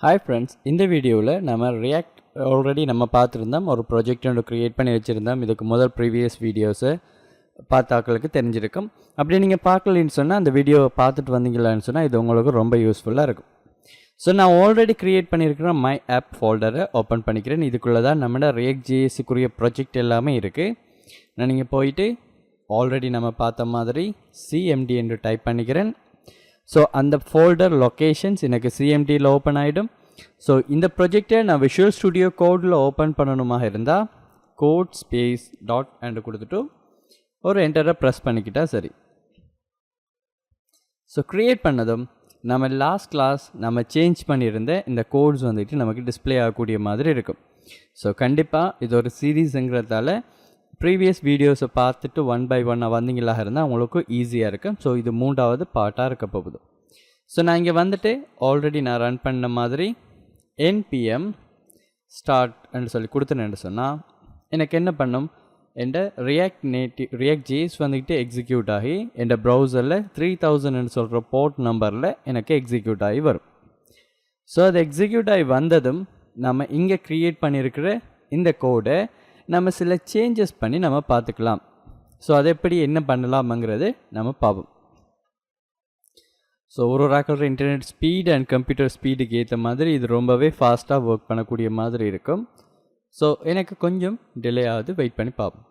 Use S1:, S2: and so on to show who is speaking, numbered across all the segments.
S1: Hi friends, இந்த வீடியோவில் நம்ம ரியாக்ட் ஆல்ரெடி நம்ம பார்த்துருந்தோம். ஒரு ப்ராஜெக்ட் ஒன்று க்ரியேட் பண்ணி வச்சுருந்தோம். இதுக்கு முதல் ப்ரீவியஸ் வீடியோஸை பார்த்தாக்களுக்கு தெரிஞ்சிருக்கும். அப்படி நீங்கள் பார்க்கலன்னு சொன்னால் அந்த வீடியோவை பார்த்துட்டு வந்தீங்களான்னு சொன்னால் இது உங்களுக்கு ரொம்ப யூஸ்ஃபுல்லாக இருக்கும். ஸோ நான் ஆல்ரெடி க்ரியேட் பண்ணியிருக்கிற மை ஆப் ஃபோல்டரை ஓப்பன் பண்ணிக்கிறேன். இதுக்குள்ளே தான் நம்மளோட ரியாக்ட் ஜேஎஸ்க்குரிய ப்ராஜெக்ட் எல்லாமே இருக்குது. நான் நீங்கள் போயிட்டு ஆல்ரெடி நம்ம பார்த்த மாதிரி சிஎம்டி என்று டைப் பண்ணிக்கிறேன். ஸோ அந்த ஃபோல்டர் லொக்கேஷன்ஸ் எனக்கு சிஎம்டியில் ஓப்பன் ஆகிடும். ஸோ இந்த ப்ரொஜெக்டை நான் விஷுவல் ஸ்டுடியோ கோடில் ஓப்பன் பண்ணணுமாக இருந்தால் கோட் ஸ்பேஸ் டாட் அண்டு கொடுத்துட்டு ஒரு என்டரை ப்ரெஸ் பண்ணிக்கிட்டால் சரி. ஸோ க்ரியேட் பண்ணதும் நம்ம லாஸ்ட் கிளாஸ் நம்ம சேஞ்ச் பண்ணியிருந்த இந்த கோட்ஸ் வந்துட்டு நமக்கு டிஸ்பிளே ஆகக்கூடிய மாதிரி இருக்கும். ஸோ கண்டிப்பாக இது ஒரு சீரீஸுங்கிறதால ப்ரீவியஸ் வீடியோஸை பார்த்துட்டு ஒன் பை ஒன்னாக வந்தீங்களாக இருந்தால் உங்களுக்கு ஈஸியாக இருக்கும். ஸோ இது 3வது பார்ட்டாக இருக்க போகுது. ஸோ நான் இங்கே வந்துட்டு ஆல்ரெடி நான் ரன் பண்ண மாதிரி npm ஸ்டார்ட்னு சொல்லி கொடுத்தேன்னு சொன்னால் எனக்கு என்ன பண்ணும், என் ரியாக்ட் ஜேஎஸ் வந்துக்கிட்டு எக்ஸிக்யூட் ஆகி என் ப்ரௌசரில் 3000 சொல்கிற போர்ட் நம்பரில் எனக்கு எக்ஸிக்யூட் ஆகி வரும். ஸோ அது எக்ஸிக்யூட் ஆகி வந்ததும் நம்ம இங்கே க்ரியேட் பண்ணியிருக்கிற இந்த கோடை நம்ம சில சேஞ்சஸ் பண்ணி நம்ம பார்த்துக்கலாம். ஸோ அதை எப்படி என்ன பண்ணலாம்ங்கிறது நம்ம பார்ப்போம். ஸோ ஒரு ராக்கர் இன்டர்நெட் ஸ்பீட் அண்ட் கம்ப்யூட்டர் ஸ்பீடுக்கு ஏற்ற மாதிரி இது ரொம்பவே ஃபாஸ்ட்டாக ஒர்க் பண்ணக்கூடிய மாதிரி இருக்கும். ஸோ எனக்கு கொஞ்சம் டிலே ஆகுது, வெயிட் பண்ணி பார்ப்போம்.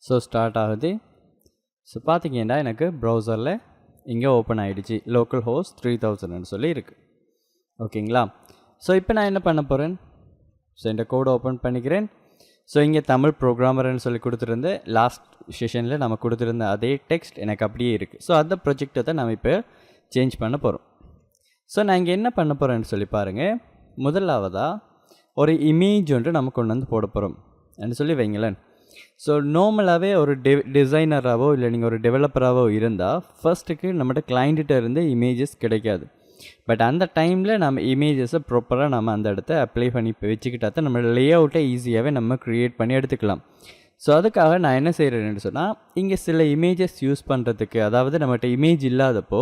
S1: ஸோ ஸ்டார்ட் ஆகுது. ஸோ பார்த்தீங்கன்னா எனக்கு ப்ரௌசரில் இங்கே ஓப்பன் ஆகிடுச்சு. லோக்கல் ஹோஸ்ட் 3000 சொல்லி இருக்குது. ஓகேங்களா? ஸோ இப்போ நான் என்ன பண்ண போகிறேன், ஸோ இந்த கோடை ஓப்பன் பண்ணிக்கிறேன். ஸோ இங்கே தமிழ் ப்ரோக்ராமர்னு சொல்லி கொடுத்துருந்து லாஸ்ட் செஷனில் நம்ம கொடுத்துருந்த அதே டெக்ஸ்ட் எனக்கு அப்படியே இருக்குது. ஸோ அந்த ப்ரொஜெக்டை தான் நம்ம இப்போ சேஞ்ச் பண்ண போகிறோம். ஸோ நான் இங்கே என்ன பண்ண போகிறேன்னு சொல்லி பாருங்கள். முதலாவதாக ஒரு இமேஜ் ஒன்று நம்ம கொண்டு வந்து போட போகிறோம் என்று சொல்லி வைங்களேன். ஸோ நார்மலாகவே ஒரு டிசைனராகவோ இல்லை நீங்கள் ஒரு டெவலப்பராகவோ இருந்தால் ஃபர்ஸ்ட்டுக்கு நம்மகிட்ட கிளைண்ட்டிட்ட இருந்து இமேஜஸ் கிடைக்காது. பட் அந்த டைமில் நம்ம இமேஜஸை ப்ராப்பராக நம்ம அந்த இடத்த அப்ளை பண்ணி வச்சுக்கிட்டா தான் நம்மளோட லே அவுட்டை ஈஸியாகவே நம்ம க்ரியேட் பண்ணி எடுத்துக்கலாம். ஸோ அதுக்காக நான் என்ன செய்கிறேன்னு சொன்னால் இங்கே சில இமேஜஸ் யூஸ் பண்ணுறதுக்கு, அதாவது நம்மகிட்ட இமேஜ் இல்லாதப்போ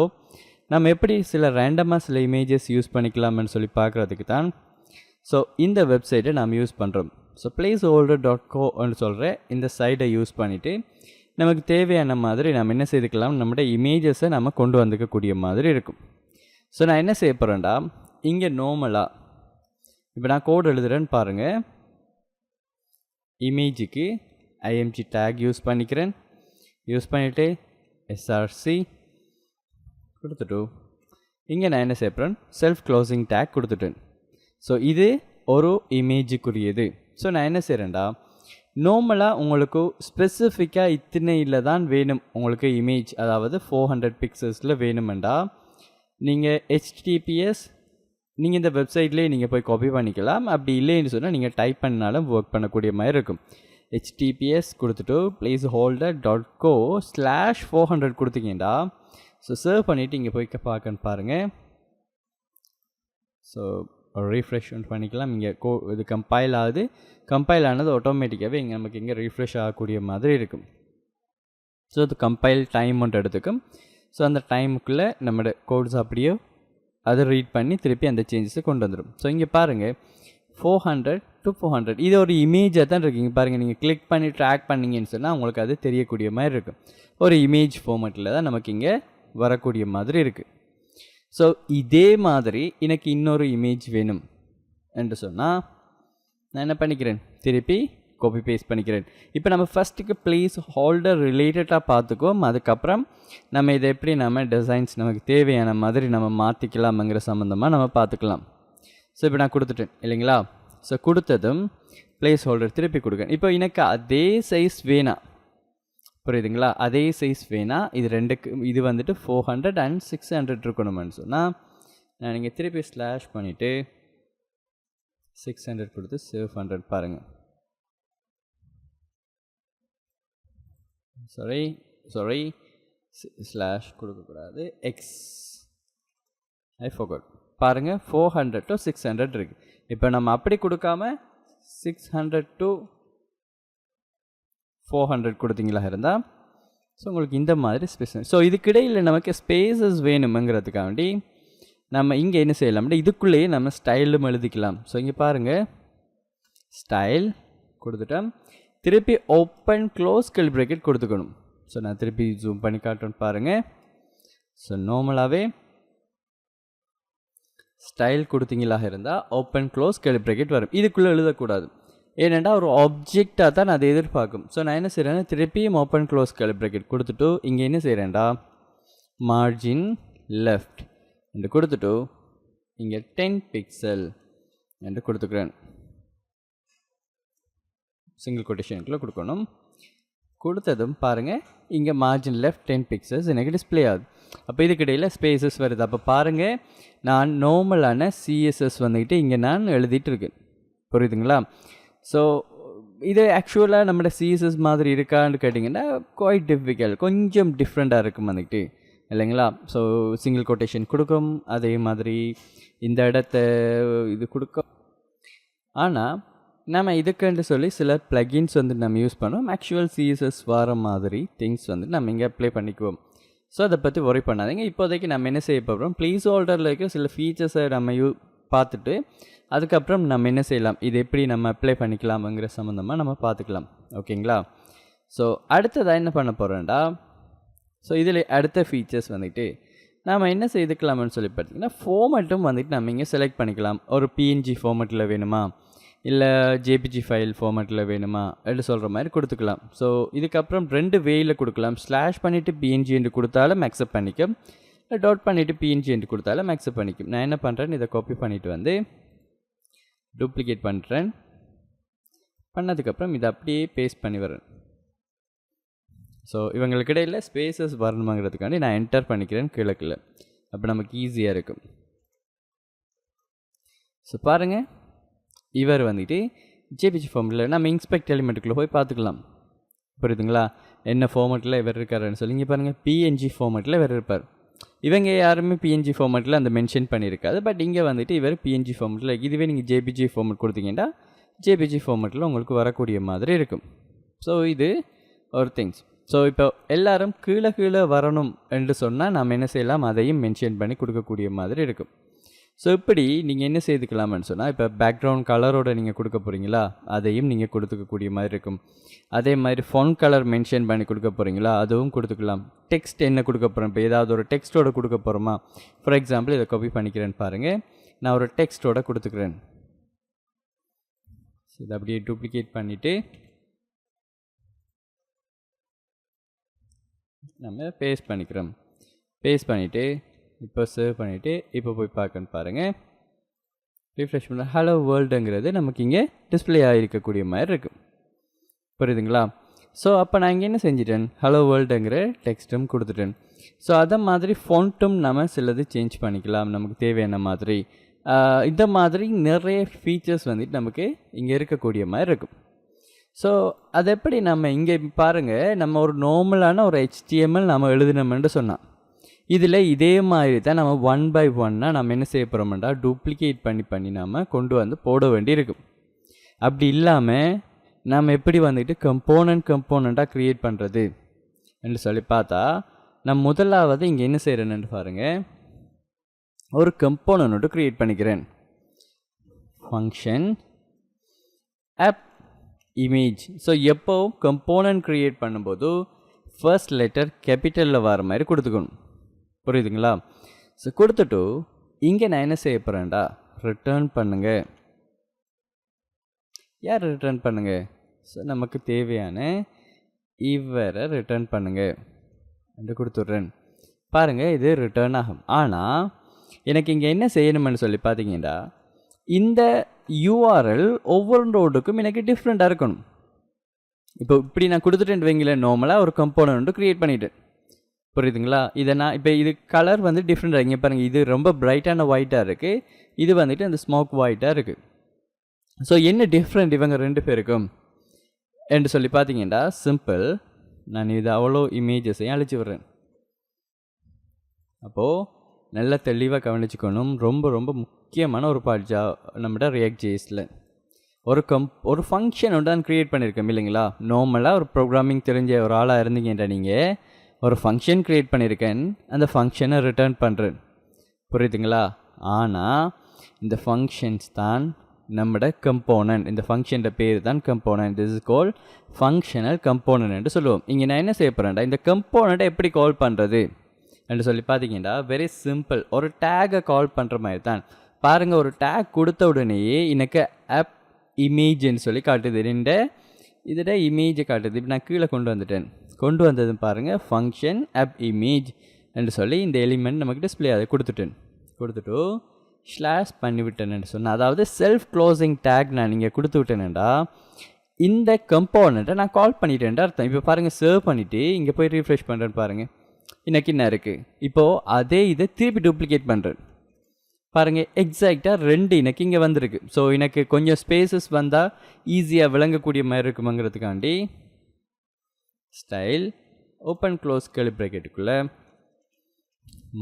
S1: நம்ம எப்படி சில ரேண்டமாக சில இமேஜஸ் யூஸ் பண்ணிக்கலாம்னு சொல்லி பார்க்குறதுக்கு தான் ஸோ இந்த வெப்சைட்டை நாம் யூஸ் பண்ணுறோம். ஸோ placeholder.co சொல்கிற இந்த சைட்டை யூஸ் பண்ணிவிட்டு நமக்கு தேவையான மாதிரி நம்ம என்ன செய்துக்கலாம், நம்மளோட இமேஜஸை நம்ம கொண்டு வந்துக்கக்கூடிய மாதிரி இருக்கும். ஸோ நான் என்ன செய்ய போகிறேன்டா, இங்கே நார்மலாக இப்போ நான் கோட் எழுதுகிறேன்னு பாருங்கள். இமேஜுக்கு img டேக் யூஸ் பண்ணிக்கிறேன். யூஸ் பண்ணிவிட்டு src கொடுத்துட்டு இங்கே நான் என்ன செய்ய போகிறேன், செல்ஃப் க்ளோசிங் டேக் கொடுத்துட்டேன். ஸோ இது ஒரு இமேஜுக்குரியது. ஸோ நான் என்ன செய்கிறேன்டா, நார்மலாக உங்களுக்கு ஸ்பெசிஃபிக்காக இத்தனையில் தான் வேணும் உங்களுக்கு இமேஜ், அதாவது 400 பிக்சல்ஸில் வேணுமெண்டா நீங்கள் HTTPS நீங்கள் இந்த வெப்சைட்லேயே நீங்கள் போய் காப்பி பண்ணிக்கலாம். அப்படி இல்லைன்னு சொன்னால் நீங்கள் டைப் பண்ணாலும் ஒர்க் பண்ணக்கூடிய மாதிரி இருக்கும். HTTPS கொடுத்துட்டு placeholder.co/400 கொடுத்தீங்கடா. ஸோ சர்வ் பண்ணிவிட்டு இங்கே போய் பார்க்கன்னு பாருங்கள். ஸோ ரீஃப்ரெஷ் பண்ணிக்கலாம். இங்கே இது கம்பைல் ஆகுது. கம்பைல் ஆனது ஆட்டோமேட்டிக்காகவே இங்கே நமக்கு இங்கே ரீஃப்ரெஷ் ஆகக்கூடிய மாதிரி இருக்கும். ஸோ அது கம்பைல் டைம் ஒன்று எடுத்துக்கும். ஸோ அந்த டைமுக்குள்ளே நம்மளோட கோட்ஸ் அப்படியோ அதை ரீட் பண்ணி திருப்பி அந்த சேஞ்சஸை கொண்டு வந்துடும். ஸோ இங்கே பாருங்கள் 400 to 400 இது ஒரு இமேஜாக தான் இருக்குங்க. பாருங்கள், நீங்கள் கிளிக் பண்ணி ட்ராக் பண்ணிங்கன்னு சொன்னால் உங்களுக்கு அது தெரியக்கூடிய மாதிரி இருக்கும். ஒரு இமேஜ் ஃபார்மேட்டில் தான் நமக்கு இங்கே வரக்கூடிய மாதிரி இருக்குது. ஸோ இதே மாதிரி எனக்கு இன்னொரு இமேஜ் வேணும் என்று சொன்னால் நான் என்ன பண்ணிக்கிறேன், திருப்பி காப்பி பேஸ்ட் பண்ணிக்கிறேன். இப்போ நம்ம ஃபஸ்ட்டுக்கு பிளேஸ் ஹோல்டர் ரிலேட்டடாக பார்த்துக்குவோம். அதுக்கப்புறம் நம்ம இதை எப்படி நம்ம டிசைன்ஸ் நமக்கு தேவையான மாதிரி நம்ம மாற்றிக்கலாம்ங்கிற சம்மந்தமாக நம்ம பார்த்துக்கலாம். ஸோ இப்போ நான் கொடுத்துட்டேன் இல்லைங்களா? ஸோ கொடுத்ததும் பிளேஸ் ஹோல்டர் திருப்பி கொடுக்கேன். இப்போ எனக்கு அதே சைஸ் வேணாம், புரியுதுங்களா? அதே சைஸ் வேணாம். இது ரெண்டுக்கு இது வந்துட்டு 400 and 600 இருக்கணும்னு சொன்னால் நான் நீங்கள் திருப்பி ஸ்லாஷ் பண்ணிவிட்டு 600 கொடுத்து சேவ் 100 பாருங்கள். சாரி ஸ்லாஷ் கொடுக்கக்கூடாது, எக்ஸ் ஐ ஃபோகட். பாருங்கள் 400 to 600 இருக்குது. இப்போ நம்ம அப்படி கொடுக்காம 600 to 400 கொடுத்தீங்களா இருந்தால் ஸோ உங்களுக்கு இந்த மாதிரி ஸ்பேஸ். ஸோ இதுக்கிடையில் நமக்கு ஸ்பேசஸ் வேணுமெங்கிறதுக்காண்டி நம்ம இங்கே என்ன செய்யலாம், இதுக்குள்ளேயே நம்ம ஸ்டைலும் எழுதிக்கலாம். ஸோ இங்கே பாருங்கள், ஸ்டைல் கொடுத்துட்டோம், திருப்பி ஓப்பன் க்ளோஸ் கர்லி பிராக்கெட் கொடுத்துக்கணும். ஸோ நான் திருப்பி ஜூம் பண்ணி காட்டுறேன்னு பாருங்கள். ஸோ நார்மலாகவே ஸ்டைல் கொடுத்தீங்களாக இருந்தால் ஓப்பன் க்ளோஸ் கர்லி பிராக்கெட் வரும். இதுக்குள்ளே எழுதக்கூடாது, ஏனெண்டா ஒரு ஆப்ஜெக்டாக தான் அதை எதிர்பார்க்கும். ஸோ நான் என்ன செய்கிறேன்னா திருப்பியும் ஓப்பன் க்ளோஸ் கர்லி பிராக்கெட் கொடுத்துட்டு இங்கே என்ன செய்கிறேன்டா மார்ஜின் லெஃப்ட் என்று கொடுத்துட்டு இங்கே 10 பிக்சல் என்று கொடுத்துக்கிறேன். சிங்கிள் கொட்டேஷனுக்குள்ளே கொடுக்கணும். கொடுத்ததும் பாருங்கள் இங்கே மார்ஜின் லெஃப்ட் 10 பிக்சல்ஸ் எனக்கு டிஸ்பிளே ஆகுது. அப்போ இதுக்கிடையில் ஸ்பேசஸ் வருது. அப்போ பாருங்கள், நான் நார்மலான சிஎஸ்எஸ் வந்துக்கிட்டு இங்கே நான் எழுதிட்டு இருக்கேன். புரியுதுங்களா? ஸோ இது ஆக்சுவலாக நம்மளோட சிஎஸ்எஸ் மாதிரி இருக்கான்னு கேட்டிங்கன்னா குவைட் டிஃபிகல்ட், கொஞ்சம் டிஃப்ரெண்ட்டாக இருக்கும் வந்துக்கிட்டு இல்லைங்களா? ஸோ சிங்கிள் கொட்டேஷன் கொடுக்கும், அதே மாதிரி இந்த இடத்த இது கொடுக்கும். ஆனால் நம்ம இதுக்குன்னு சொல்லி சில ப்ளகின்ஸ் வந்து நம்ம யூஸ் பண்ணோம். ஆக்சுவல் சிஎஸ்எஸ் வர மாதிரி திங்ஸ் வந்து நம்ம இங்கே அப்ளை பண்ணிக்குவோம். ஸோ அதை பற்றி ஒரி பண்ணாதீங்க. இப்போதைக்கு நம்ம என்ன செய்ய போகிறோம், ப்ளீஸ் ஹோல்டரில் இருக்க சில ஃபீச்சர்ஸை நம்ம பார்த்துட்டு அதுக்கப்புறம் நம்ம என்ன செய்யலாம், இது எப்படி நம்ம அப்ளை பண்ணிக்கலாம்ங்கிற சம்மந்தமாக நம்ம பார்த்துக்கலாம். ஓகேங்களா? ஸோ அடுத்ததாக என்ன பண்ண போகிறோம்டா, ஸோ இதில் அடுத்த ஃபீச்சர்ஸ் வந்துட்டு நாம் என்ன செய்துக்கலாம்னு சொல்லி பார்த்தீங்கன்னா ஃபார்மேட்டும் வந்துட்டு நம்ம இங்கே செலக்ட் பண்ணிக்கலாம். ஒரு பிஎன்ஜி ஃபார்மேட்டில் வேணுமா, இல்லை ஜேபிஜி ஃபைல் ஃபார்மேட்டில் வேணுமா அப்படி சொல்கிற மாதிரி கொடுத்துக்கலாம். ஸோ இதுக்கப்புறம் 2 வேயில் கொடுக்கலாம். ஸ்லாஷ் பண்ணிவிட்டு பிஎன்ஜி என்று கொடுத்தாலும் அக்செப்ட் பண்ணிக்கும், இல்லை டாட் பண்ணிவிட்டு பிஎன்ஜி என்று கொடுத்தாலும் அக்செப்ட் பண்ணிக்கும். நான் என்ன பண்ணுறேன், இதை காப்பி பண்ணிவிட்டு வந்து டூப்ளிகேட் பண்ணுறேன். பண்ணதுக்கப்புறம் இதை அப்படியே பேஸ்ட் பண்ணி வரேன். ஸோ இவங்களுக்கு இடையில் ஸ்பேசஸ் வரணுங்கிறதுக்காண்டி நான் என்டர் பண்ணிக்கிறேன் கீழே. அப்போ நமக்கு ஈஸியாக இருக்கும். ஸோ பாருங்கள், இவர் வந்துட்டு ஜேபிஜி ஃபார்மெட்டில் நம்ம இன்ஸ்பெக்ட் எலிமெண்ட்டுக்குள்ளே போய் பார்த்துக்கலாம். புரியுதுங்களா? என்ன ஃபார்மெட்டில் இவர் இருக்காருன்னு சொல்லி இங்கே பாருங்கள், பிஎன்ஜி ஃபார்மெட்டில் இவர் இருப்பார். இவங்க யாருமே பிஎன்ஜி ஃபார்மெட்டில் அந்த மென்ஷன் பண்ணியிருக்காது. பட் இங்கே வந்துட்டு இவர் பிஎன்ஜி ஃபார்மெட்டில், இதுவே நீங்கள் ஜேபிஜி ஃபார்மெட் கொடுத்தீங்கன்னா ஜேபிஜி ஃபார்மெட்டில் உங்களுக்கு வரக்கூடிய மாதிரி இருக்கும். ஸோ இது ஒரு திங்ஸ். ஸோ இப்போ எல்லோரும் கீழே வரணும் என்று சொன்னால் நம்ம என்ன செய்யலாம், அதையும் மென்ஷன் பண்ணி கொடுக்கக்கூடிய மாதிரி இருக்கும். ஸோ இப்படி நீங்கள் என்ன செய்துக்கலாம்னு சொன்னால், இப்போ பேக்ரவுண்ட் கலரோடு நீங்கள் கொடுக்க போகிறீங்களா, அதையும் நீங்கள் கொடுத்துக்கக்கூடிய மாதிரி இருக்கும். அதே மாதிரி ஃபோன் கலர் மென்ஷன் பண்ணி கொடுக்க போகிறீங்களா, அதுவும் கொடுத்துக்கலாம். டெக்ஸ்ட் என்ன கொடுக்க போகிறோம், இப்போ ஏதாவது ஒரு டெக்ஸ்ட்டோடு கொடுக்க போகிறோமா, ஃபார் எக்ஸாம்பிள் இதை காப்பி பண்ணிக்கிறேன்னு பாருங்கள். நான் ஒரு டெக்ஸ்ட்டோடு கொடுத்துக்கிறேன். இதை அப்படியே டூப்ளிகேட் பண்ணிவிட்டு நம்ம பேஸ்ட் பண்ணிக்கிறோம். பேஸ்ட் பண்ணிவிட்டு இப்போ சேவ் பண்ணிவிட்டு இப்போ போய் பார்க்கன்னு பாருங்கள். ரிஃப்ரெஷ் பண்ண ஹலோ வேர்ல்டுங்கிறது நமக்கு இங்கே டிஸ்பிளே ஆகிருக்கக்கூடிய மாதிரி இருக்குது. புரியுதுங்களா? ஸோ அப்போ நான் இங்கே என்ன செஞ்சிட்டேன், ஹலோ வேர்ல்டுங்கிற டெக்ஸ்ட்டும் கொடுத்துட்டேன். ஸோ அதை மாதிரி ஃபோன்ட்டும் நம்ம சிலது சேஞ்ச் பண்ணிக்கலாம் நமக்கு தேவையான மாதிரி. இந்த மாதிரி நிறைய ஃபீச்சர்ஸ் வந்துட்டு நமக்கு இங்கே இருக்கக்கூடிய மாதிரி இருக்கும். ஸோ அது எப்படி நம்ம இங்கே பாருங்கள், நம்ம ஒரு நார்மலான ஒரு HTML நம்ம எழுதினோம்னு சொன்னால், இதில் இதே மாதிரி தான் நம்ம 1 by 1 நம்ம என்ன செய்ய போகிறோம்னா டூப்ளிகேட் பண்ணி நம்ம கொண்டு வந்து போட வேண்டி இருக்கும். அப்படி இல்லாமல் நம்ம எப்படி வந்துட்டு கம்போனண்ட்டாக க்ரியேட் பண்ணுறது என்று சொல்லி பார்த்தா, நான் முதலாவது இங்கே என்ன செய்கிறேன்னு பாருங்கள், ஒரு கம்போனண்ட்டு க்ரியேட் பண்ணிக்கிறேன். Function of image. ஸோ எப்போவும் கம்போனன்ட் க்ரியேட் பண்ணும்போது ஃபர்ஸ்ட் லெட்டர் கேபிட்டலில் வர மாதிரி கொடுத்துக்கணும். புரியுதுங்களா? ஸோ கொடுத்துட்டு இங்கே நான் என்ன செய்ய போகிறேன்டா, ரிட்டர்ன் பண்ணுங்க. யார் ரிட்டர்ன் பண்ணுங்க? ஸோ நமக்கு தேவையான இவரை ரிட்டர்ன் பண்ணுங்க என்று கொடுத்துட்றேன். பாருங்கள், இது ரிட்டர்ன் ஆகும். ஆனால் எனக்கு இங்கே என்ன செய்யணும்னு சொல்லி பார்த்தீங்கன்னா, இந்த URL ஒவ்வொரு நோடுக்கும் எனக்கு டிஃப்ரெண்ட்டாக இருக்கணும். இப்போ இப்படி நான் கொடுத்துட்டேன் வைங்களேன், நார்மலாக ஒரு கம்போனன்ட்டு க்ரியேட் பண்ணிவிட்டேன். புரியுதுங்களா? இதை நான் இப்போ இது கலர் வந்து டிஃப்ரெண்ட்டாக இங்கே பாருங்கள், இது ரொம்ப பிரைட்டான ஒயிட்டாக இருக்குது, இது வந்துட்டு அந்த ஸ்மோக் ஒயிட்டாக இருக்குது. ஸோ என்ன டிஃப்ரெண்ட் இவங்க 2 பேருக்கும் என்று சொல்லி பார்த்தீங்கன்னா, சிம்பிள், நான் இது அவ்வளோ இமேஜஸையும் அழிச்சு விட்றேன். அப்போது நல்லா தெளிவாக கவனிச்சுக்கணும். ரொம்ப ரொம்ப முக்கியமான ஒரு பார்ட் நம்மகிட்ட ரியாக்ட் ஜேஸில். ஒரு ஃபங்க்ஷன் ஒன்று தான் க்ரியேட் பண்ணியிருக்கேன் இல்லைங்களா. நார்மலாக ஒரு ப்ரோக்ராமிங் தெரிஞ்ச ஒரு ஆளாக இருந்தீங்கன்ற நீங்கள் ஒரு ஃபங்க்ஷன் க்ரியேட் பண்ணியிருக்கேன், அந்த ஃபங்க்ஷனை ரிட்டர்ன் பண்ணுறேன். புரியுதுங்களா? ஆனால் இந்த ஃபங்க்ஷன்ஸ் தான் நம்மட கம்போனன்ட். இந்த ஃபங்க்ஷன் பேர் தான் component. This is call functional component என்று சொல்லுவோம். இங்கே நான் என்ன செய்ய போகிறேன்டா, இந்த கம்போனண்ட்டை எப்படி கால் பண்ணுறது என்று சொல்லி பார்த்தீங்கன்னா வெரி சிம்பிள். ஒரு டேகை கால் பண்ணுற மாதிரி தான். பாருங்கள், ஒரு டேக் கொடுத்த உடனேயே எனக்கு ஆப் இமேஜ்ன்னு சொல்லி காட்டுது. இதோட இமேஜை காட்டுது. இப்போ நான் கீழே கொண்டு வந்ததுன்னு பாருங்கள், ஃபங்க்ஷன் ஆப் இமேஜ் என்று சொல்லி இந்த எலிமெண்ட் நமக்கு டிஸ்பிளே அதை கொடுத்துட்டு ஸ்லாஷ் பண்ணிவிட்டேன்னு சொன்னேன். அதாவது செல்ஃப் க்ளோசிங் டேக் நான் இங்கே கொடுத்து விட்டேனேண்டா இந்த கம்போனண்ட்டை நான் கால் பண்ணிட்டேன்டா அர்த்தம். இப்போ பாருங்கள், சேவ் பண்ணிவிட்டு இங்கே போய் ரீஃப்ரெஷ் பண்ணுறேன்னு பாருங்கள், எனக்கு என்ன இருக்குது. இப்போது அதே இதை திருப்பி டூப்ளிகேட் பண்ணுறேன். பாருங்கள், எக்ஸாக்டாக 2 எனக்கு இங்கே வந்திருக்கு. ஸோ எனக்கு கொஞ்சம் ஸ்பேசஸ் வந்தால் ஈஸியாக விளங்கக்கூடிய மாதிரி இருக்குமாங்கிறதுக்காண்டி ஸ்டைல் ஓப்பன் க்ளோஸ் கர்லி ப்ராக்கெட்டுக்குள்ளே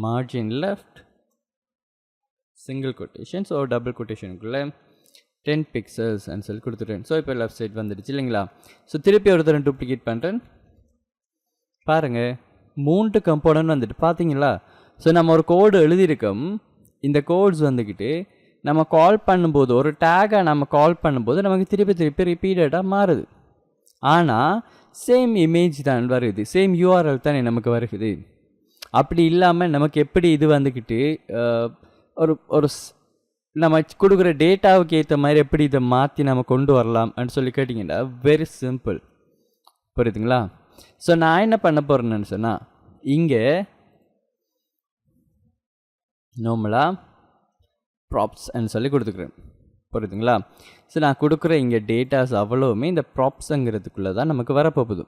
S1: margin left single quotations or double கொட்டேஷனுக்குள்ளே 10 pixels சொல்லி கொடுத்துட்டேன். ஸோ இப்போ லெஃப்ட் சைட் வந்துடுச்சு இல்லைங்களா. ஸோ திருப்பி ஒரு தரம் டூப்ளிகேட் பண்ணுறேன். பாருங்கள், 3 கம்போனன்ட் வந்துட்டு பார்த்தீங்களா. ஸோ நம்ம ஒரு கோடு எழுதியிருக்கோம். இந்த கோட்ஸ் வந்துக்கிட்டு நம்ம கால் பண்ணும்போது, ஒரு டேகை நம்ம கால் பண்ணும்போது நமக்கு திருப்பி ரிப்பீட்டடாக மாறுது. ஆனால் சேம் இமேஜ் தான் வருது, சேம் யூஆர்எல் தானே நமக்கு வருது. அப்படி இல்லாமல் நமக்கு எப்படி இது வந்துக்கிட்டு ஒரு நம்ம கொடுக்குற டேட்டாவுக்கு ஏற்ற மாதிரி எப்படி இதை மாற்றி நம்ம கொண்டு வரலாம் அப்படின்னு சொல்லி கேட்டிங்கன்னா வெரி சிம்பிள். புரியுதுங்களா? ஸோ நான் என்ன பண்ண போகிறேன்னு சொன்னால், இங்கே நார்மலாக ப்ராப்ஸ்ன்னு சொல்லி கொடுத்துக்கிறேன். புரியுதுங்களா? ஸோ நான் கொடுக்குற இங்கே டேட்டாஸ் அவ்வளோவுமே இந்த ப்ராப்ஸுங்கிறதுக்குள்ளே தான் நமக்கு வரப்போகுது.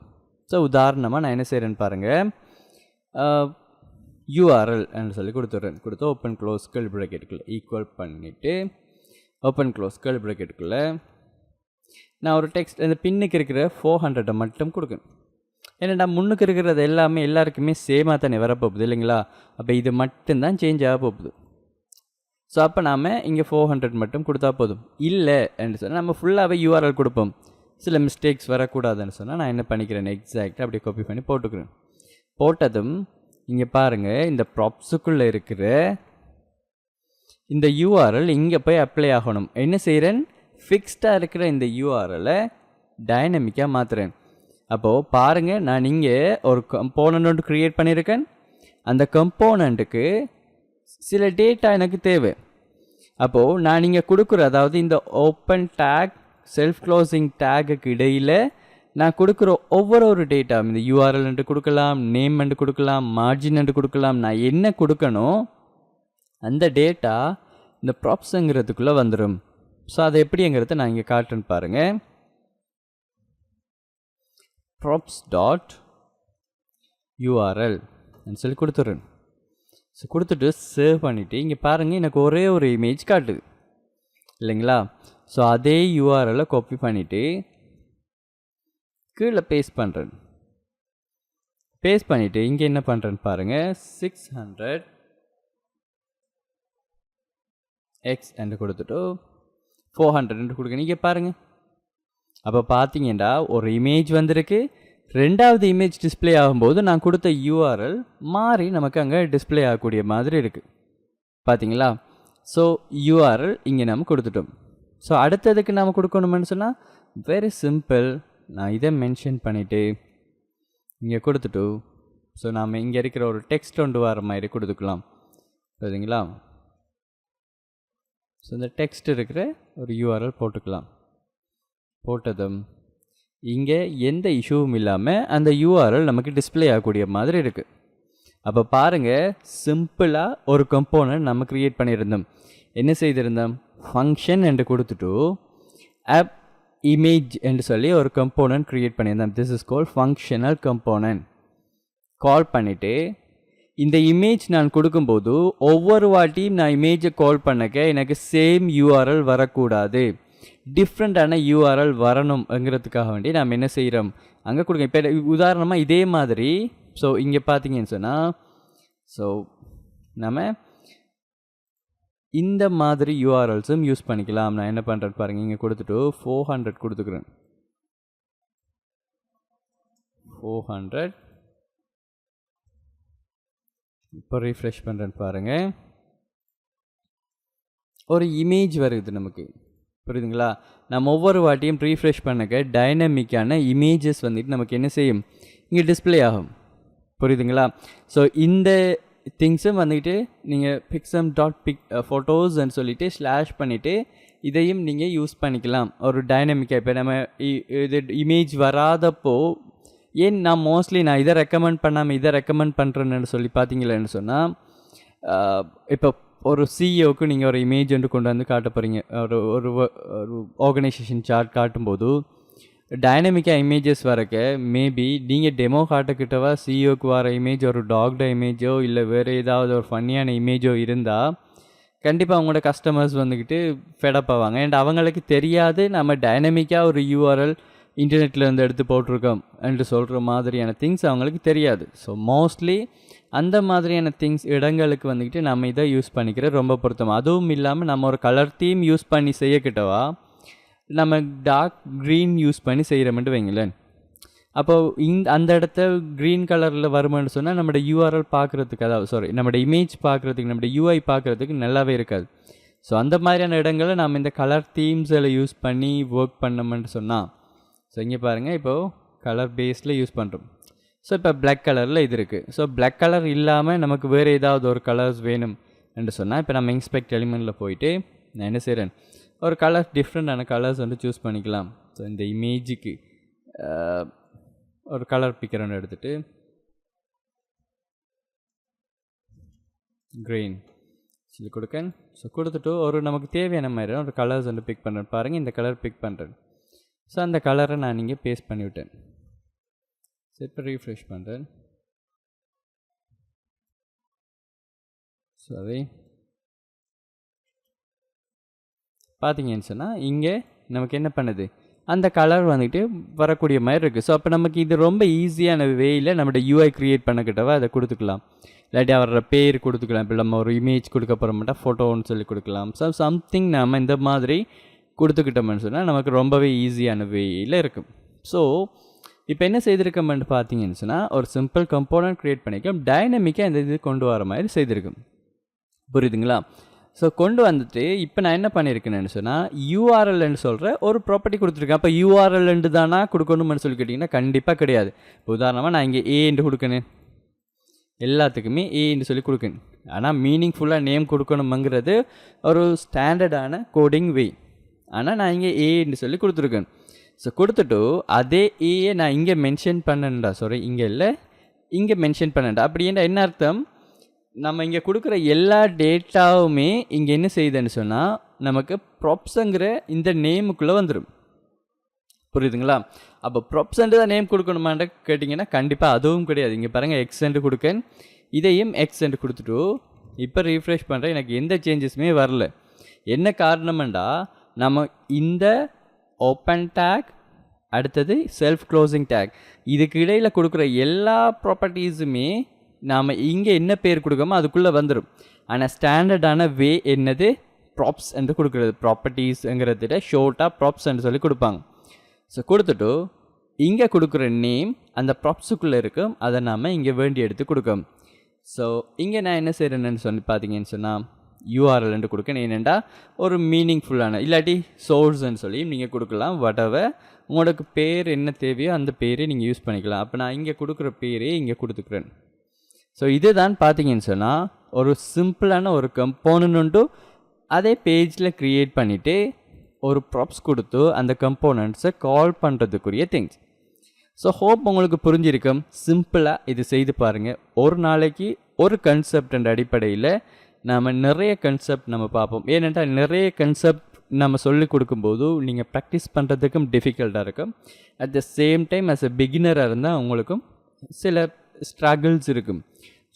S1: ஸோ உதாரணமாக நான் என்ன செய்கிறேன்னு பாருங்கள், யூஆர்எல்ன்னு சொல்லி கொடுத்து ஓப்பன் க்ளோஸ் கர்லி ப்ராக்கெட்டுக்குள்ளே ஈக்குவல் பண்ணிவிட்டு ஓப்பன் க்ளோஸ் கர்லி ப்ராக்கெட்டுக்குள்ளே நான் ஒரு டெக்ஸ்ட் இந்த பின்னுக்கு இருக்கிற 400 மட்டும் கொடுக்கணும். ஏன்னா முன்னுக்கு இருக்கிறது எல்லாமே எல்லாருக்குமே சேமாக தானே வரப்போகுது இல்லைங்களா. அப்போ இது மட்டும்தான் சேஞ்ச் ஆக போகுது. ஸோ அப்போ நாம் இங்கே 400 மட்டும் கொடுத்தா போதும். இல்லைன்னு சொன்னால் நம்ம ஃபுல்லாகவே யூஆர்எல் கொடுப்போம். சில மிஸ்டேக்ஸ் வரக்கூடாதுன்னு சொன்னால் நான் என்ன பண்ணிக்கிறேன், எக்ஸாக்டாக அப்படியே காப்பி பண்ணி போட்டுக்கிறேன். போட்டதும் இங்கே பாருங்கள், இந்த ப்ராப்ஸுக்குள்ளே இருக்கிற இந்த யூஆர்எல் இங்கே போய் அப்ளை ஆகணும். என்ன செய்கிறேன், ஃபிக்ஸ்டாக இருக்கிற இந்த யூஆர்எலை டைனமிக்காக மாற்றுறேன். அப்போது பாருங்கள், நான் இங்கே ஒரு கம்போனண்ட் ஒன்று க்ரியேட் பண்ணியிருக்கேன். அந்த கம்போனண்ட்டுக்கு சில டேட்டா எனக்கு தேவை. அப்போது நான் இங்கே கொடுக்குற, அதாவது இந்த ஓப்பன் டேக் செல்ஃப் க்ளோசிங் டேகுக்கு இடையில் நான் கொடுக்குற ஒவ்வொரு டேட்டா, இந்த யூஆர்எல் என்று கொடுக்கலாம், நேம் என்று கொடுக்கலாம், மார்ஜின் என்று கொடுக்கலாம். நான் என்ன கொடுக்கணும் அந்த டேட்டா இந்த ப்ராப்ஸுங்கிறதுக்குள்ளே வந்துடும். ஸோ அதை எப்படிங்கிறத நான் இங்கே காட்டுறேன்னு பாருங்கள். props.url சொல்லி கொடுத்துட்றேன். ஸோ கொடுத்துட்டு சேவ் பண்ணிவிட்டு இங்கே பாருங்கள், எனக்கு ஒரே ஒரு இமேஜ் காட்டுது இல்லைங்களா. ஸோ அதே யூஆர்எல்லை காப்பி பண்ணிவிட்டு கீழே பேஸ்ட் பண்ணுறேன். பேஸ்ட் பண்ணிவிட்டு இங்கே என்ன பண்ணுறேன்னு பாருங்கள், 600 x என்று கொடுத்துட்டு 400 என்று கொடுக்க. நீங்கள் பாருங்கள், அப்போ பார்த்தீங்கன்னா ஒரு இமேஜ் வந்திருக்கு. 2வது இமேஜ் டிஸ்பிளே ஆகும்போது நான் கொடுத்த யூஆர்எல் மாறி நமக்கு அங்கே டிஸ்பிளே ஆகக்கூடிய மாதிரி இருக்குது. பார்த்தீங்களா? ஸோ யூஆர்எல் இங்கே நம்ம கொடுத்துட்டோம். ஸோ அடுத்ததுக்கு நாம் கொடுக்கணுமென்னு சொன்னால் வெரி சிம்பிள். நான் இதை மென்ஷன் பண்ணிவிட்டு இங்கே கொடுத்துட்டு ஸோ நாம் இங்கே இருக்கிற ஒரு டெக்ஸ்ட் கொண்டு வர மாதிரி கொடுத்துக்கலாம். சரிங்களா? ஸோ இந்த டெக்ஸ்ட் இருக்கிற ஒரு யூஆர்எல் போட்டுக்கலாம். போட்டதும் இங்கே எந்த இஷ்யூவும் இல்லாமல் அந்த யூஆர்எல் நமக்கு டிஸ்பிளே ஆகக்கூடிய மாதிரி இருக்குது. அப்போ பாருங்கள், சிம்பிளாக ஒரு கம்போனன்ட் நம்ம க்ரியேட் பண்ணியிருந்தோம். என்ன செய்திருந்தோம், ஃபங்க்ஷன் என்று கொடுத்துட்டு ஆப் இமேஜ் என்று சொல்லி ஒரு கம்போனன்ட் க்ரியேட் பண்ணியிருந்தோம். This is call functional component. Call பண்ணிவிட்டு இந்த இமேஜ் நான் கொடுக்கும்போது ஒவ்வொரு வாட்டியும் நான் இமேஜை கால் பண்ணக்க எனக்கு சேம் யூஆர்எல் வரக்கூடாது, டிஃப்ரெண்ட்டான யூஆர்எல் வரணுங்கிறதுக்காக வேண்டி நாம் என்ன செய்கிறோம், அங்கே கொடுங்க. இப்போ உதாரணமாக இதே மாதிரி ஸோ இங்கே பார்த்தீங்கன்னு சொன்னால் ஸோ நம்ம இந்த மாதிரி யூஆர்எல்ஸும் யூஸ் பண்ணிக்கலாம். நான் என்ன பண்ணுறேன் பாருங்கள், இங்கே கொடுத்துட்டு 400 கொடுத்துக்கிறேன். 400 இப்போ ரீஃப்ரெஷ் பண்ணுறேன்னு பாருங்கள், ஒரு இமேஜ் வருது நமக்கு. புரியுதுங்களா? நம்ம ஒவ்வொரு வாட்டியும் ரீஃப்ரெஷ் பண்ணக்க டைனமிக்கான இமேஜஸ் வந்துட்டு நமக்கு என்ன செய்யும், இங்கே டிஸ்பிளே ஆகும். புரியுதுங்களா? ஸோ இந்த திங்ஸும் வந்துட்டு நீங்கள் pixum.pic photos சொல்லிவிட்டு ஸ்லாஷ் பண்ணிவிட்டு இதையும் நீங்கள் யூஸ் பண்ணிக்கலாம் ஒரு டைனமிக்காக. இப்போ நம்ம இது இமேஜ் வராதப்போ ஏன் நான் மோஸ்ட்லி நான் இதை ரெக்கமெண்ட் பண்ணாமல் இதை ரெக்கமெண்ட் பண்ணுறேன்னு சொல்லி பார்த்தீங்களேன்னு சொன்னால், இப்போ ஒரு சிஇஓக்கு நீங்கள் ஒரு இமேஜ் வந்து கொண்டு வந்து காட்ட போகிறீங்க, ஒரு ஆர்கனைசேஷன் சார்ட் காட்டும்போது டைனமிக்காக இமேஜஸ் வரக்க மேபி நீங்கள் டெமோ காட்டக்கிட்டவா சிஇஓக்கு வர இமேஜ் ஒரு டாக்ட இமேஜோ இல்லை வேறு ஏதாவது ஒரு ஃபன்னியான இமேஜோ இருந்தால் கண்டிப்பாக அவங்களோட கஸ்டமர்ஸ் வந்துக்கிட்டு ஃபெடப் ஆவாங்க. அண்ட் அவங்களுக்கு தெரியாது நம்ம டைனமிக்காக ஒரு யூஆர்எல் இன்டர்நெட்டில் இருந்து எடுத்து போட்டிருக்கோம் என்று சொல்கிற மாதிரியான திங்ஸ் அவங்களுக்கு தெரியாது. ஸோ மோஸ்ட்லி அந்த மாதிரியான திங்ஸ் இடங்களுக்கு வந்துக்கிட்டு நம்ம இதை யூஸ் பண்ணிக்கிறது ரொம்ப பொருத்தம். அதுவும் இல்லாமல் நம்ம ஒரு கலர் தீம் யூஸ் பண்ணி செய்யக்கிட்டவா நம்ம டார்க் க்ரீன் யூஸ் பண்ணி செய்கிறோம்ட்டு வைங்களேன். அப்போது அந்த இடத்த க்ரீன் கலரில் வருமானு சொன்னால் நம்மளோட யூஆர்எல் பார்க்குறதுக்கு, அதாவது நம்மளோட இமேஜ் பார்க்குறதுக்கு, நம்மளோட யூஐ பார்க்குறதுக்கு நல்லாவே இருக்காது. ஸோ அந்த மாதிரியான இடங்களில் நம்ம இந்த கலர் தீம்ஸில் யூஸ் பண்ணி ஒர்க் பண்ணோம்னு சொன்னால், ஸோ இங்கே பாருங்கள் இப்போது கலர் பேஸில் யூஸ் பண்ணுறோம். ஸோ இப்போ பிளாக் கலரில் இது இருக்குது. ஸோ பிளாக் கலர் இல்லாமல் நமக்கு வேறு ஏதாவது ஒரு கலர்ஸ் வேணும் என்று சொன்னால், இப்போ நம்ம இன்ஸ்பெக்ட் எலிமெண்ட்டில் போயிட்டு நான் என்ன செய்கிறேன், ஒரு கலர் டிஃப்ரெண்டான கலர்ஸ் வந்து சூஸ் பண்ணிக்கலாம். ஸோ இந்த இமேஜுக்கு ஒரு கலர் பிக்கர் எடுத்துகிட்டு க்ரீன் சொல்லி கொடுக்கேன். ஸோ கொடுத்துட்டு ஒரு நமக்கு தேவையான மாதிரி ஒரு கலர்ஸ் வந்து பிக் பண்ணுறேன். பாருங்கள் இந்த கலர் பிக் பண்ணுறேன். ஸோ அந்த கலரை நான் இங்கே பேஸ்ட் பண்ணிவிட்டேன். ஸோ இப்போ ரீஃப்ரெஷ் பண்ணுறேன். சரி, பார்த்தீங்கன்னு சொன்னால் இங்கே நமக்கு என்ன பண்ணுது, அந்த கலர் வந்துட்டு வரக்கூடிய மாதிரி இருக்குது. ஸோ அப்போ நமக்கு இது ரொம்ப ஈஸியான வேயில் நம்மளோட யூஐ க்ரியேட் பண்ணக்கிட்டவா அதை கொடுத்துக்கலாம். இல்லாட்டி அவரோட பேர் கொடுத்துக்கலாம். இப்போ நம்ம ஒரு இமேஜ் கொடுக்க போகிற மாட்டோம், ஃபோட்டோன்னு சொல்லி கொடுக்கலாம். ஸோ சம்திங் நம்ம இந்த மாதிரி கொடுத்துக்கிட்டோம்னு சொன்னால் நமக்கு ரொம்பவே ஈஸியான வேயில் இருக்கும். ஸோ இப்போ என்ன செய்திருக்கோம்னு பார்த்தீங்கன்னு சொன்னால், ஒரு சிம்பிள் கம்போனன்ட் க்ரியேட் பண்ணிக்கோம், டைனமிக்காக இந்த இது கொண்டு வர மாதிரி செய்திருக்கும். புரியுதுங்களா? ஸோ கொண்டு வந்துட்டு இப்போ நான் என்ன பண்ணியிருக்கேன்னு சொன்னால், யூஆர்எல்ன்னு சொல்கிற ஒரு ப்ராப்பர்ட்டி கொடுத்துருக்கேன். அப்போ யூஆர்எல்ன்னு தானா கொடுக்கணும்னு சொல்லி கேட்டிங்கன்னா கண்டிப்பாக கிடையாது. இப்போ உதாரணமாக நான் இங்கே ஏன்னு கொடுக்கணும், எல்லாத்துக்குமே ஏன்னு சொல்லி கொடுக்கணும். ஆனால் மீனிங்ஃபுல்லாக நேம் கொடுக்கணுங்கிறது ஒரு ஸ்டாண்டர்டான கோடிங் வே. ஆனால் நான் இங்கே ஏன்னு சொல்லி கொடுத்துருக்கேன். ஸோ கொடுத்துட்டு அதே ஏயை நான் இங்கே மென்ஷன் பண்ணேன்டா, இங்கே இல்லை, இங்கே மென்ஷன் பண்ணேன்டா. அப்படின்னா என்ன அர்த்தம், நம்ம இங்கே கொடுக்குற எல்லா டேட்டாவுமே இங்கே என்ன செய்யுதுன்னு சொன்னால் நமக்கு ப்ராப்ஸுங்கிற இந்த நேமுக்குள்ளே வந்துடும். புரியுதுங்களா? அப்போ ப்ராப்ஸுன்ற நேம் கொடுக்கணுமான்னு கேட்டிங்கன்னா கண்டிப்பாக அதுவும் கிடையாது. இங்கே பாருங்கள் எக்ஸ்என்ட்டு கொடுக்கேன், இதையும் எக்ஸ்என்ட்டு கொடுத்துட்டு இப்போ ரீஃப்ரெஷ் பண்ணுறேன், எனக்கு எந்த சேஞ்சஸுமே வரல. என்ன காரணம்டா, நம்ம இந்த ஓப்பன் டேக் அடுத்தது செல்ஃப் க்ளோசிங் டேக் இதுக்கு இடையில் கொடுக்குற எல்லா ப்ராப்பர்ட்டிஸுமே நாம் இங்கே என்ன பேர் கொடுக்கமோ அதுக்குள்ளே வந்துடும். ஆனால் ஸ்டாண்டர்டான வே என்னது, ப்ராப்ஸ் என்று கொடுக்குறது. ப்ராப்பர்ட்டிஸுங்கிறத ஷோர்ட்டாக ப்ராப்ஸ் என்று சொல்லி கொடுப்பாங்க. ஸோ கொடுத்துட்டு இங்கே கொடுக்குற நேம் அந்த ப்ராப்ஸுக்குள்ளே இருக்கும், அதை நாம் இங்கே வேண்டி எடுத்து கொடுக்கோம். ஸோ இங்கே நான் என்ன செய்கிறேன்னு சொல்லி பார்த்தீங்கன்னு சொன்னால் யூஆர்எல்ன்னு கொடுக்கணும். ஏனெண்டா ஒரு மீனிங்ஃபுல்லான இல்லாட்டி சோர்ஸ்ன்னு சொல்லி நீங்கள் கொடுக்கலாம். வடவர் உங்களுக்கு பேர் என்ன தேவையோ அந்த பேரை நீங்கள் யூஸ் பண்ணிக்கலாம். அப்போ நான் இங்கே கொடுக்குற பேரே இங்கே கொடுத்துக்கிறேன். ஸோ இது தான் பார்த்தீங்கன்னு சொன்னால் ஒரு சிம்பிளான ஒரு கம்போனன்ட்டு அதே பேஜில் க்ரியேட் பண்ணிவிட்டு ஒரு ப்ராப்ஸ் கொடுத்து அந்த கம்போனன்ட்ஸை கால் பண்ணுறதுக்குரிய திங்ஸ். ஸோ ஹோப் உங்களுக்கு புரிஞ்சிருக்கும். சிம்பிளாக இது செய்து பாருங்கள். ஒரு நாளைக்கு ஒரு கன்செப்ட் என்ற அடிப்படையில் நாம் நிறைய கன்செப்ட் நம்ம பார்ப்போம். ஏனென்றால் நிறைய கன்செப்ட் நம்ம சொல்லிக் கொடுக்கும்போது நீங்கள் ப்ராக்டிஸ் பண்ணுறதுக்கும் டிஃபிகல்ட்டாக இருக்கும். At the same time as a பிகினராக இருந்தால் உங்களுக்கும் சில ஸ்ட்ரகிள்ஸ் இருக்கும்.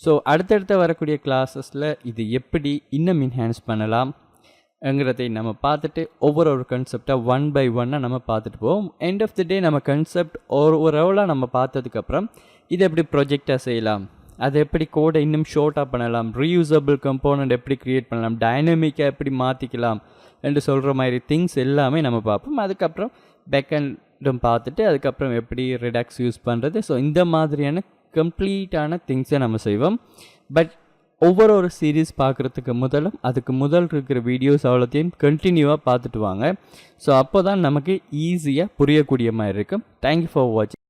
S1: ஸோ அடுத்தடுத்த வரக்கூடிய கிளாஸஸில் இது எப்படி இன்னும் என்ஹான்ஸ் பண்ணலாம்ங்கிறதை நம்ம பார்த்துட்டு ஒவ்வொரு கன்செப்டாக ஒன் பை ஒன்னாக நம்ம பார்த்துட்டு போவோம். எண்ட் ஆஃப் தி டே நம்ம கன்செப்ட் ஓவராலாக நம்ம பார்த்ததுக்கப்புறம் இதை எப்படி ப்ரொஜெக்டாக செய்யலாம், அது எப்படி கோடை இன்னும் ஷார்ட்டாக பண்ணலாம், ரீயூசபிள் கம்போனண்ட் எப்படி க்ரியேட் பண்ணலாம், டைனமிக்காக எப்படி மாற்றிக்கலாம் என்று சொல்கிற மாதிரி திங்ஸ் எல்லாமே நம்ம பார்ப்போம். அதுக்கப்புறம் பேக்கெண்டும் பார்த்துட்டு அதுக்கப்புறம் எப்படி ரிடாக்ஸ் யூஸ் பண்ணுறது. ஸோ இந்த மாதிரியான கம்ப்ளீட்டான திங்ஸை நம்ம செய்வோம். பட் ஒவ்வொரு சீரீஸ் பார்க்குறதுக்கு முதலும் அதுக்கு முதல் இருக்கிற வீடியோஸ் அவ்வளோத்தையும் கண்டினியூவாக பார்த்துட்டு வாங்க. ஸோ அப்போ தான் நமக்கு ஈஸியாக புரியக்கூடிய மாதிரி இருக்கும். தேங்க்யூ ஃபார் வாட்சிங்.